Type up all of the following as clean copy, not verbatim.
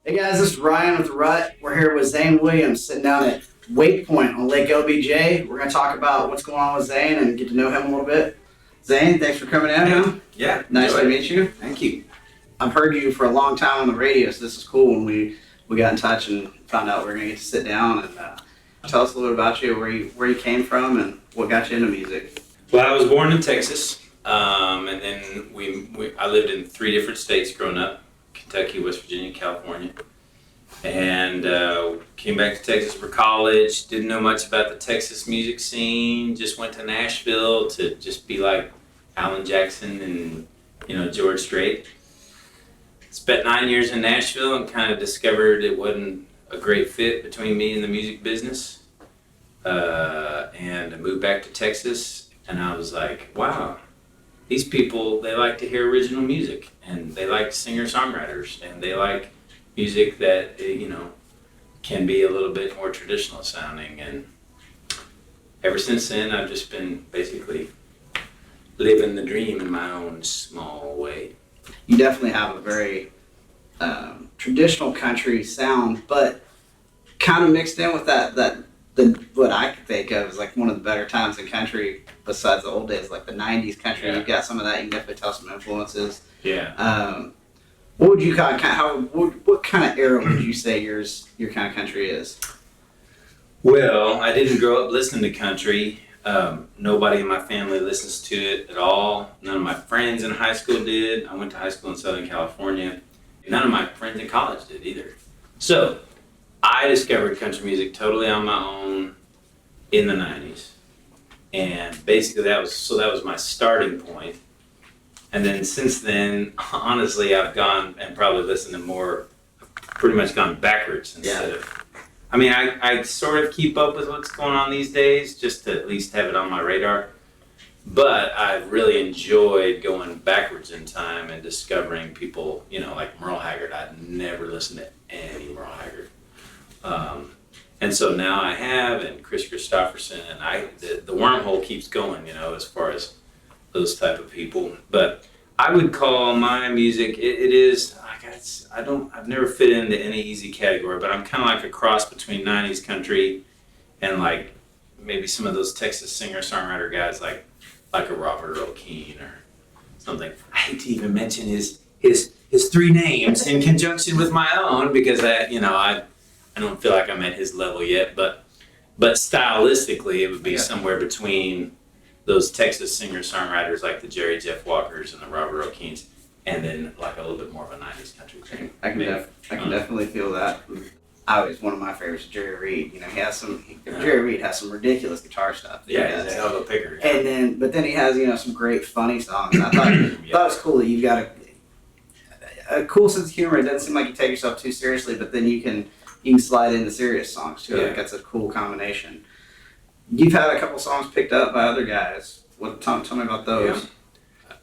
Hey guys, this is Ryan with The Rut. We're here with Zane Williams sitting down at Wakepoint on Lake LBJ. We're going to talk about what's going on with Zane and get to know him a little bit. Zane, thanks for coming in. Yeah. Nice to meet you. Thank you. I've heard you for a long time on the radio, so this is cool when we got in touch and found out we are going to get to sit down and tell us a little bit about you, where you came from and what got you into music. Well, I was born in Texas, and then I lived in 3 different states growing up: Kentucky, West Virginia, California. And came back to Texas for college. Didn't know much about the Texas music scene. Just went to Nashville to just be like Alan Jackson and George Strait. Spent 9 years in Nashville and kind of discovered it wasn't a great fit between me and the music business. And I moved back to Texas, and I was like, wow, these people, they like to hear original music, and they like singer-songwriters, and they like music that, can be a little bit more traditional sounding. And ever since then, I've just been basically living the dream in my own small way. You definitely have a very traditional country sound, but kind of mixed in with what I could think of as like one of the better times in country besides the old days, like the 90s country. Yeah. You've got some of that. You can definitely tell some influences. Yeah. What would you what kind of era would you say your kind of country is? Well, I didn't grow up listening to country. Nobody in my family listens to it at all. None of my friends in high school did. I went to high school in Southern California. None of my friends in college did either. So I discovered country music totally on my own in the 90s. And basically that was my starting point. And then since then, honestly, I've gone and probably listened to pretty much gone backwards instead of. I mean, I sort of keep up with what's going on these days, just to at least have it on my radar. But I've really enjoyed going backwards in time and discovering people, like Merle Haggard. I'd never listened to any Merle Haggard. And so now I have, and Chris Christopherson, and the wormhole keeps going, as far as those type of people. But I would call my music, it is, I've never fit into any easy category, but I'm kind of like a cross between 90s country and like maybe some of those Texas singer-songwriter guys like a Robert Earl Keen or something. I hate to even mention his 3 names in conjunction with my own because I don't feel like I'm at his level yet, but stylistically it would be somewhere between those Texas singer-songwriters like the Jerry Jeff Walkers and the Robert Earl Keens, and then like a little bit more of a 90s country thing. I can definitely feel that. One of my favorites is Jerry Reed. Jerry Reed has some ridiculous guitar stuff. Yeah, he's a hell of a picker. And but then he has some great funny songs. I thought it was cool that you've got a cool sense of humor. It doesn't seem like you take yourself too seriously, but then you can slide into serious songs too. Yeah. Like that's a cool combination. You've had a couple songs picked up by other guys. Tell me about those. Yeah.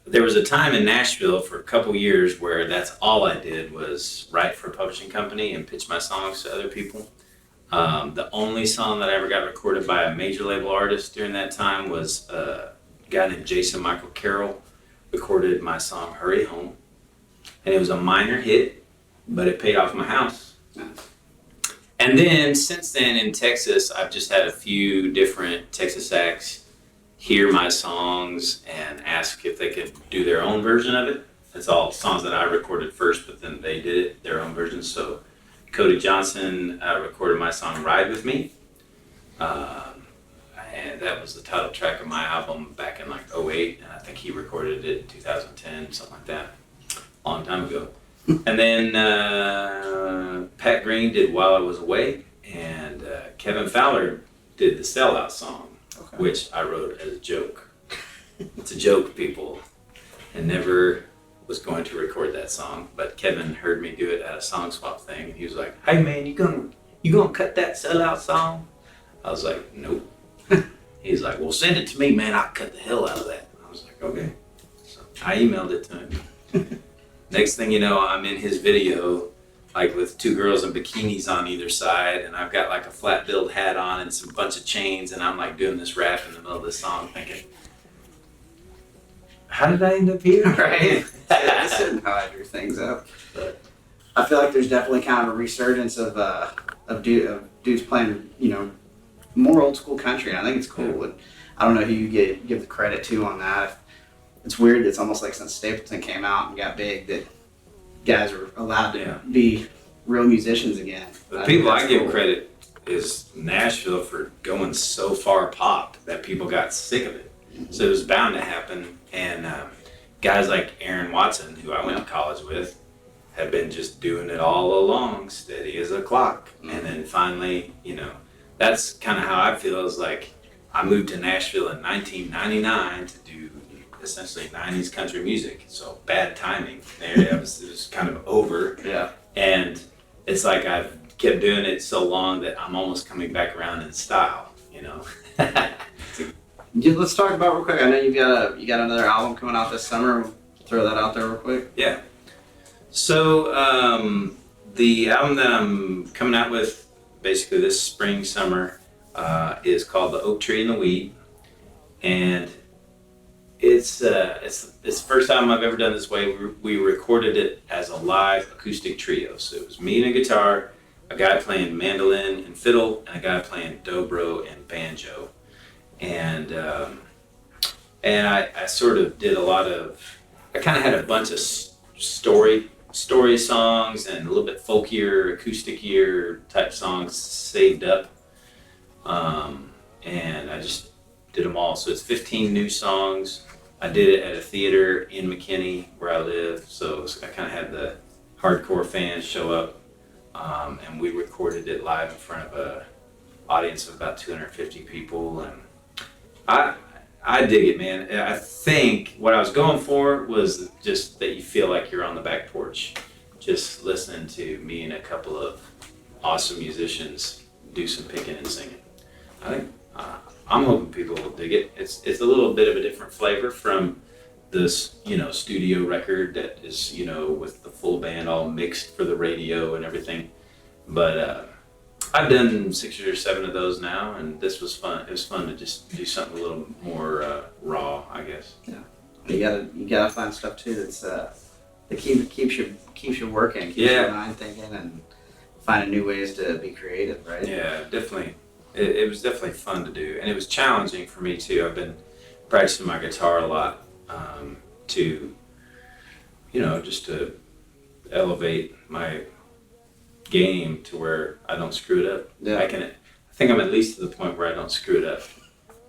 There was a time in Nashville for a couple years where that's all I did was write for a publishing company and pitch my songs to other people. The only song that I ever got recorded by a major label artist during that time was a guy named Jason Michael Carroll recorded my song Hurry Home. And it was a minor hit, but it paid off my house. Nice. And then since then in Texas, I've just had a few different Texas acts hear my songs and ask if they could do their own version of it. It's all songs that I recorded first, but then they did it, their own version. So Cody Johnson recorded my song Ride With Me. And that was the title track of my album back in like 2008. And I think he recorded it in 2010, something like that, a long time ago. And then Pat Green did While I Was Away, and Kevin Fowler did the Sellout song. Okay. Which I wrote as a joke. It's a joke, people. And never was going to record that song, but Kevin heard me do it at a song swap thing, and he was like, "Hey man, you gonna cut that Sellout song?" I was like, "Nope." He's like, "Well, send it to me, man. I'll cut the hell out of that." I was like, "Okay." So I emailed it to him. Next thing you know, I'm in his video, like with 2 girls in bikinis on either side, and I've got like a flat billed hat on and some bunch of chains, and I'm like doing this rap in the middle of this song thinking, how did I end up here? Right. This isn't how I drew things up. But I feel like there's definitely kind of a resurgence of dudes playing, more old school country. And I think it's cool. And I don't know who you give the credit to on that. It's weird. It's almost like since Stapleton came out and got big that guys are allowed to be real musicians again. The people I give credit is Nashville for going so far pop that people got sick of it. So it was bound to happen. And guys like Aaron Watson, who I went to college with, have been just doing it all along, steady as a clock. And then finally, that's kind of how I feel. Is like I moved to Nashville in 1999 to do essentially 90s country music. So bad timing there. It was kind of over. Yeah. And it's like I've kept doing it so long that I'm almost coming back around in style, Let's talk about real quick. I know you got another album coming out this summer. Throw that out there real quick. Yeah. So the album that I'm coming out with basically this spring, summer is called The Oak Tree and the Weed. And it's the first time I've ever done this way. We recorded it as a live acoustic trio. So it was me and a guitar, a guy playing mandolin and fiddle, and a guy playing dobro and banjo. And I sort of did I kind of had a bunch of story songs and a little bit folkier, acousticier type songs saved up. And I just did them all. So it's 15 new songs. I did it at a theater in McKinney where I live. So I kind of had the hardcore fans show up. And we recorded it live in front of an audience of about 250 people. And I dig it, man. I think what I was going for was just that you feel like you're on the back porch, just listening to me and a couple of awesome musicians do some picking and singing. I think I'm hoping people will dig it. It's a little bit of a different flavor from this, studio record that is, with the full band all mixed for the radio and everything. But I've done 6 or 7 of those now, and this was fun. It was fun to just do something a little more raw, I guess. Yeah, you gotta find stuff too that's that keeps you working, keeps your mind thinking, and finding new ways to be creative, right? Yeah, definitely. It was definitely fun to do, and it was challenging for me too. I've been practicing my guitar a lot to, just to elevate my game to where I don't screw it up. Yeah. I think I'm at least to the point where I don't screw it up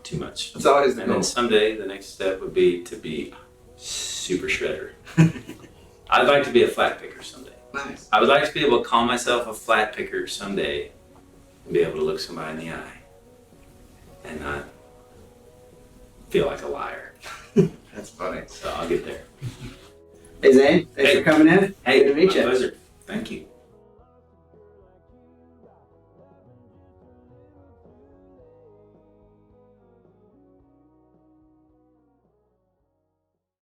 too much. It's always the goal. And then someday the next step would be to be super shredder. I'd like to be a flat picker someday. Nice. I would like to be able to call myself a flat picker someday and be able to look somebody in the eye and not feel like a liar. That's funny. So I'll get there. Hey Zane, thanks for coming in. Hey, good to meet you. Pleasure. Thank you.